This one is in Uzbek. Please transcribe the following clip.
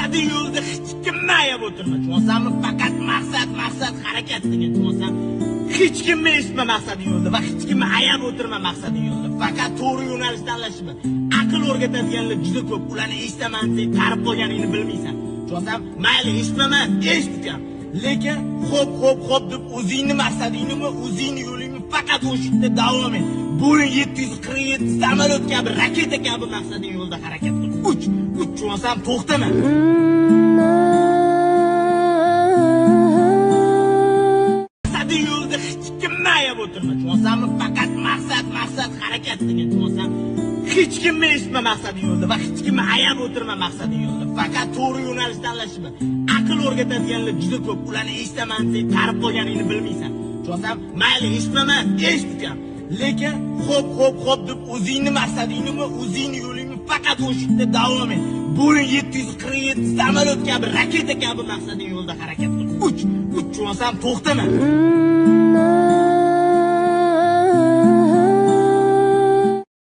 maqsading yo'lda hech kim mayab o'tirma. Tushunsanmi? Faqat maqsad harakat degan tushunsan. Hech kimni eshitma maqsading yo'lda va hech kimni ayab o'tirma maqsading yo'lda. Faqat to'g'ri yo'nalish tanlashma. Aql o'rgatadiganlar juda ko'p. Ularni eshitaman deb qarib qo'yganingni bilmaysan. Tushunsan? Mayli eshitmaman, eshitgan. Lekin xo'p deb o'zingni maqsadingni, o'zingni yo'lingni faqat o'shida davom et. Boeing 747 samolyot kabi, raketa kabi maqsading yo'lda harakat qil. Uch tushunsan, to'xtama. Maqsading yo'lda hech kim mayab o'tirma. Tushunsanmi? Faqat maqsad harakat degan tushunsan. Hech kimni eshitma maqsading yo'lda va hech kimni ayab o'tirma maqsading yo'lda. Faqat to'g'ri yo'nalish tanlashma. Aql o'rgatadiganlar juda ko'p. Ularni eshitaman deb qarib qo'yganingni bilmaysan. Tushunsan? Mayli eshitmaman, eshitgan. Lekin xo'p deb o'zingni maqsadingni, o'zingni yo'lingni faqat o'shida davom et. Boeing 747 samolyot kabi, raketa kabi maqsading yo'lda harakat qil. Uch tushunsan, to'xtama.